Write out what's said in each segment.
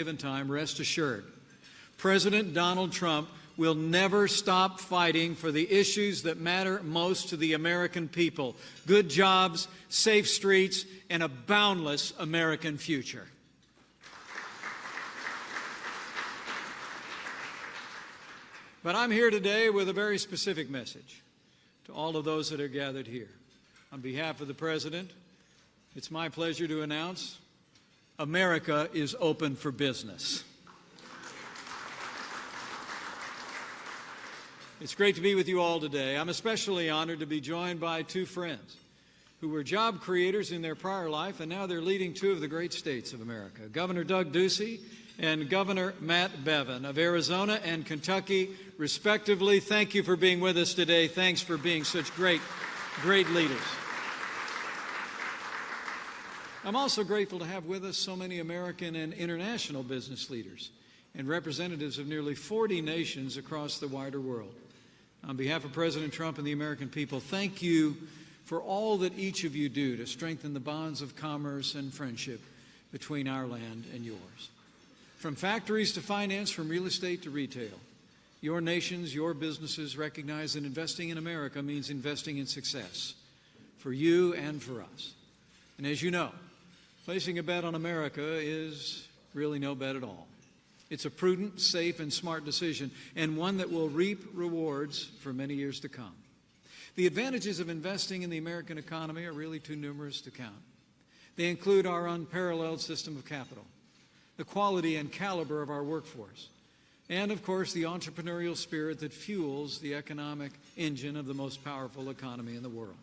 given time, rest assured, President Donald Trump will never stop fighting for the issues that matter most to the American people: good jobs, safe streets, and a boundless American future. But I'm here today with a very specific message to all of those that are gathered here. On behalf of the President, it's my pleasure to announce America is open for business. It's great to be with you all today. I'm especially honored to be joined by two friends who were job creators in their prior life, and now they're leading two of the great states of America, Governor Doug Ducey and Governor Matt Bevin of Arizona and Kentucky, respectively. Thank you for being with us today. Thanks for being such great leaders. I'm also grateful to have with us so many American and international business leaders and representatives of nearly 40 nations across the wider world. On behalf of President Trump and the American people, thank you for all that each of you do to strengthen the bonds of commerce and friendship between our land and yours. From factories to finance, from real estate to retail, your nations, your businesses recognize that investing in America means investing in success for you and for us. And as you know, placing a bet on America is really no bet at all. It's a prudent, safe, and smart decision, and one that will reap rewards for many years to come. The advantages of investing in the American economy are really too numerous to count. They include our unparalleled system of capital, the quality and caliber of our workforce, and, of course, the entrepreneurial spirit that fuels the economic engine of the most powerful economy in the world.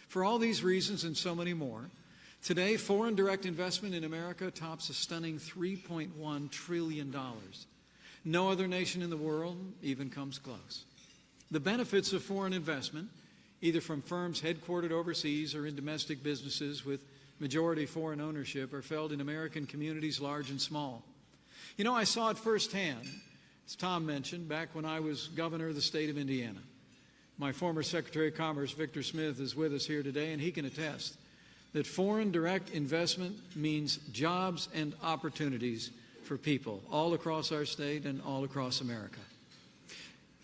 For all these reasons and so many more, today, foreign direct investment in America tops a stunning $3.1 trillion. No other nation in the world even comes close. The benefits of foreign investment, either from firms headquartered overseas or in domestic businesses with majority foreign ownership, are felt in American communities large and small. You know, I saw it firsthand, as Tom mentioned, back when I was governor of the state of Indiana. My former Secretary of Commerce, Victor Smith, is with us here today, and he can attest that foreign direct investment means jobs and opportunities for people all across our state and all across America.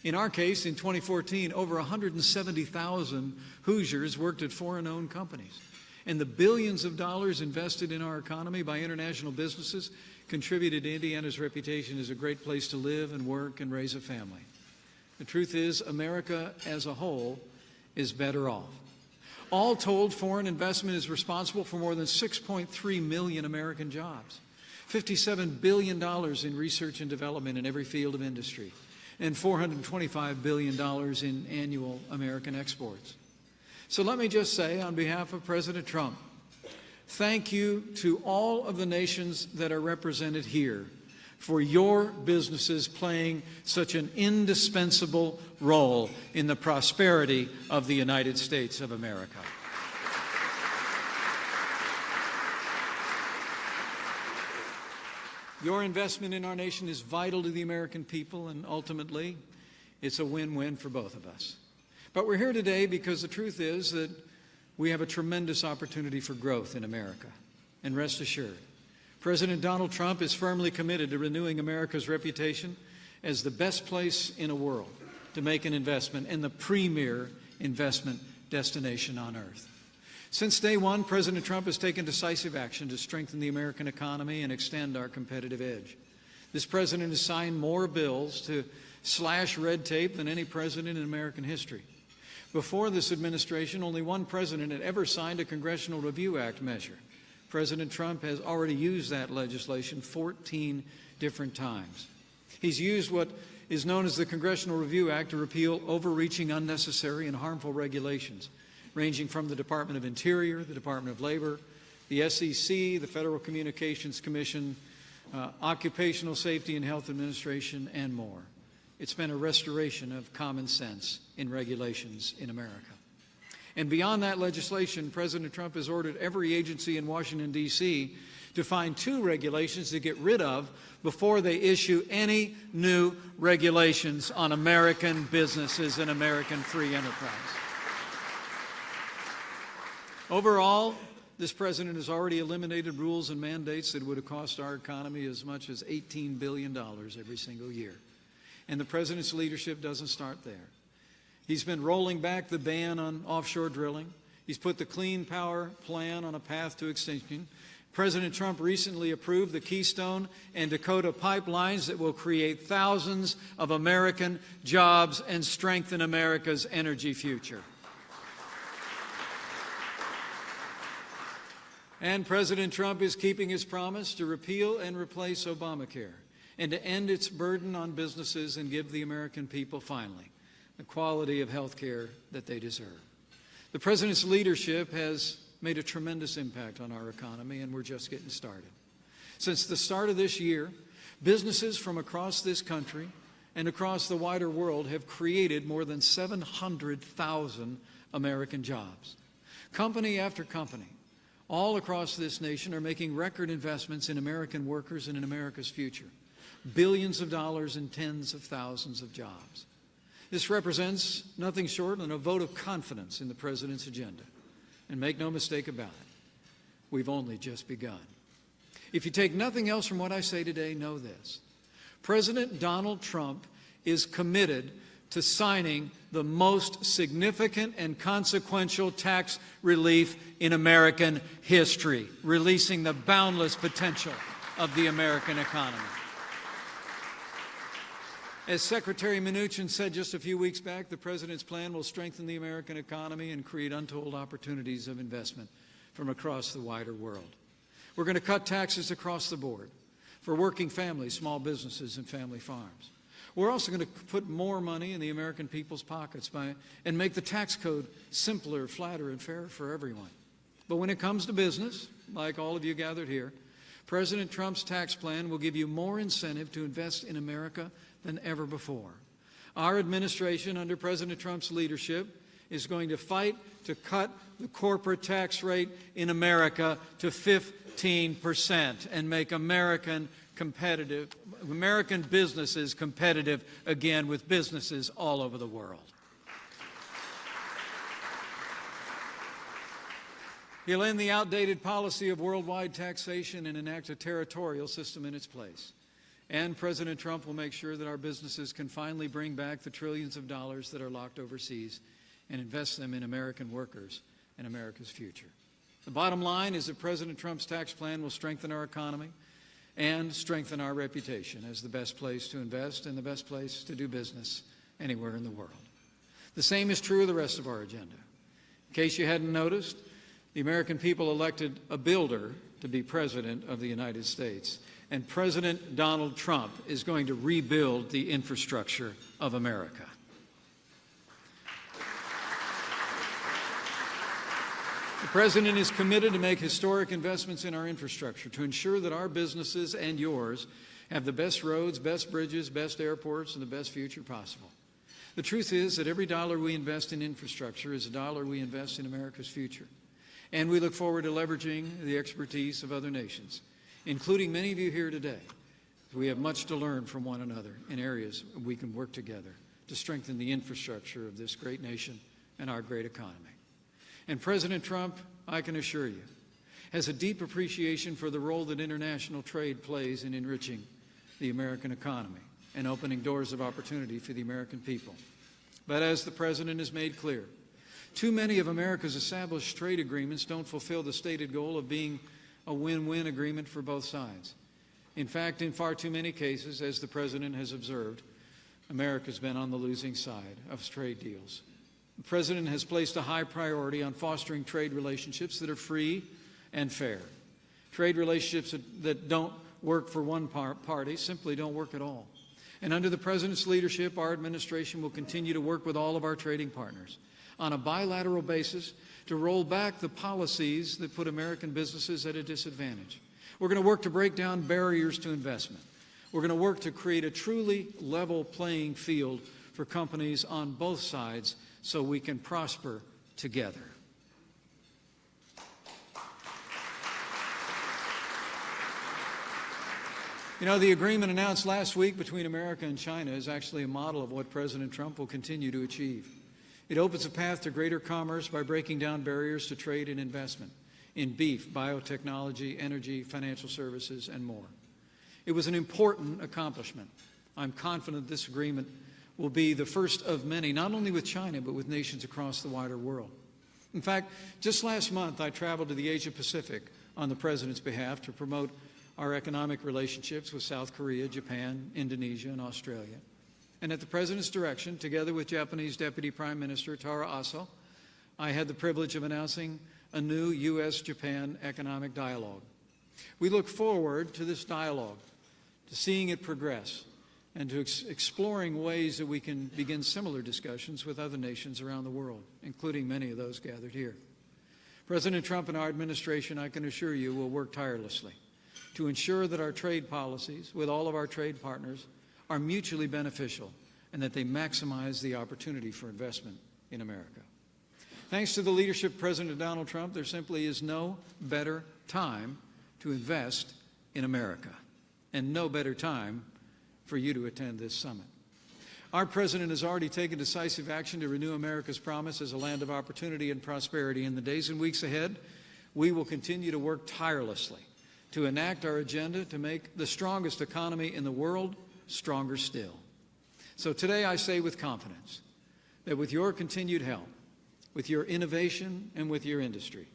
In our case, in 2014, over 170,000 Hoosiers worked at foreign-owned companies. And the billions of dollars invested in our economy by international businesses contributed to Indiana's reputation as a great place to live and work and raise a family. The truth is, America as a whole is better off. All told, foreign investment is responsible for more than 6.3 million American jobs, $57 billion in research and development in every field of industry, and $425 billion in annual American exports. So let me just say, on behalf of President Trump, thank you to all of the nations that are represented here for your businesses playing such an indispensable role in the prosperity of the United States of America. Your investment in our nation is vital to the American people, and ultimately, it's a win-win for both of us. But we're here today because the truth is that we have a tremendous opportunity for growth in America. And rest assured, President Donald Trump is firmly committed to renewing America's reputation as the best place in the world to make an investment and the premier investment destination on earth. Since day one, President Trump has taken decisive action to strengthen the American economy and extend our competitive edge. This president has signed more bills to slash red tape than any president in American history. Before this administration, only one president had ever signed a Congressional Review Act measure. President Trump has already used that legislation 14 different times. He's used what is known as the Congressional Review Act to repeal overreaching, unnecessary, and harmful regulations, ranging from the Department of Interior, the Department of Labor, the SEC, the Federal Communications Commission, Occupational Safety and Health Administration, and more. It's been a restoration of common sense in regulations in America. And beyond that legislation, President Trump has ordered every agency in Washington, D.C. to find 2 regulations to get rid of before they issue any new regulations on American businesses and American free enterprise. Overall, This president has already eliminated rules and mandates that would have cost our economy as much as $18 billion every single year. And the president's leadership doesn't start there. He's been rolling back the ban on offshore drilling. He's put the Clean Power Plan on a path to extinction. President Trump recently approved the Keystone and Dakota pipelines that will create thousands of American jobs and strengthen America's energy future. And President Trump is keeping his promise to repeal and replace Obamacare and to end its burden on businesses and give the American people, finally, the quality of health care that they deserve. The president's leadership has made a tremendous impact on our economy, and we're just getting started. Since the start of this year, businesses from across this country and across the wider world have created more than 700,000 American jobs. Company after company, all across this nation, are making record investments in American workers and in America's future. Billions of dollars and tens of thousands of jobs. This represents nothing short than a vote of confidence in the president's agenda. And make no mistake about it, we've only just begun. If you take nothing else from what I say today, know this. President Donald Trump is committed to signing the most significant and consequential tax relief in American history, releasing the boundless potential of the American economy. As Secretary Mnuchin said just a few weeks back, the president's plan will strengthen the American economy and create untold opportunities of investment from across the wider world. We're going to cut taxes across the board for working families, small businesses, and family farms. We're also going to put more money in the American people's pockets and make the tax code simpler, flatter, and fairer for everyone. But when it comes to business, like all of you gathered here, President Trump's tax plan will give you more incentive to invest in America than ever before. Our administration, under President Trump's leadership, is going to fight to cut the corporate tax rate in America to 15% and make American businesses competitive again with businesses all over the world. He'll end the outdated policy of worldwide taxation and enact a territorial system in its place. And President Trump will make sure that our businesses can finally bring back the trillions of dollars that are locked overseas and invest them in American workers and America's future. The bottom line is that President Trump's tax plan will strengthen our economy and strengthen our reputation as the best place to invest and the best place to do business anywhere in the world. The same is true of the rest of our agenda. In case you hadn't noticed, the American people elected a builder to be President of the United States. And President Donald Trump is going to rebuild the infrastructure of America. The President is committed to make historic investments in our infrastructure to ensure that our businesses and yours have the best roads, best bridges, best airports, and the best future possible. The truth is that every dollar we invest in infrastructure is a dollar we invest in America's future. And we look forward to leveraging the expertise of other nations, including many of you here today. We have much to learn from one another in areas we can work together to strengthen the infrastructure of this great nation and our great economy. And President Trump, I can assure you, has a deep appreciation for the role that international trade plays in enriching the American economy and opening doors of opportunity for the American people. But as the President has made clear, too many of America's established trade agreements don't fulfill the stated goal of being a win-win agreement for both sides. In fact, in far too many cases, as the President has observed, America's been on the losing side of trade deals. The President has placed a high priority on fostering trade relationships that are free and fair. Trade relationships that don't work for one party simply don't work at all. And under the President's leadership, our administration will continue to work with all of our trading partners on a bilateral basis to roll back the policies that put American businesses at a disadvantage. We're going to work to break down barriers to investment. We're going to work to create a truly level playing field for companies on both sides so we can prosper together. You know, the agreement announced last week between America and China is actually a model of what President Trump will continue to achieve. It opens a path to greater commerce by breaking down barriers to trade and investment. in beef, biotechnology, energy, financial services, and more. It was an important accomplishment. I'm confident this agreement will be the first of many, not only with China, but with nations across the wider world. In fact, just last month, I traveled to the Asia Pacific on the President's behalf to promote our economic relationships with South Korea, Japan, Indonesia, and Australia. And at the President's direction, together with Japanese Deputy Prime Minister Taro Aso, I had the privilege of announcing a new U.S.-Japan economic dialogue. We look forward to this dialogue, to seeing it progress, and to exploring ways that we can begin similar discussions with other nations around the world, including many of those gathered here. President Trump and our administration, I can assure you, will work tirelessly to ensure that our trade policies with all of our trade partners are mutually beneficial and that they maximize the opportunity for investment in America. Thanks to the leadership of President Donald Trump, there simply is no better time to invest in America, and no better time for you to attend this summit. Our President has already taken decisive action to renew America's promise as a land of opportunity and prosperity. In the days and weeks ahead, we will continue to work tirelessly to enact our agenda to make the strongest economy in the world stronger still. So today I say with confidence that with your continued help, with your innovation and with your industry,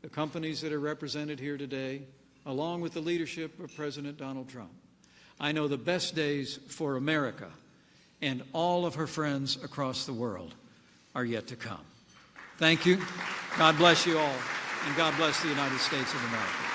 the companies that are represented here today, along with the leadership of President Donald Trump, I know the best days for America and all of her friends across the world are yet to come. Thank you. God bless you all, and God bless the United States of America.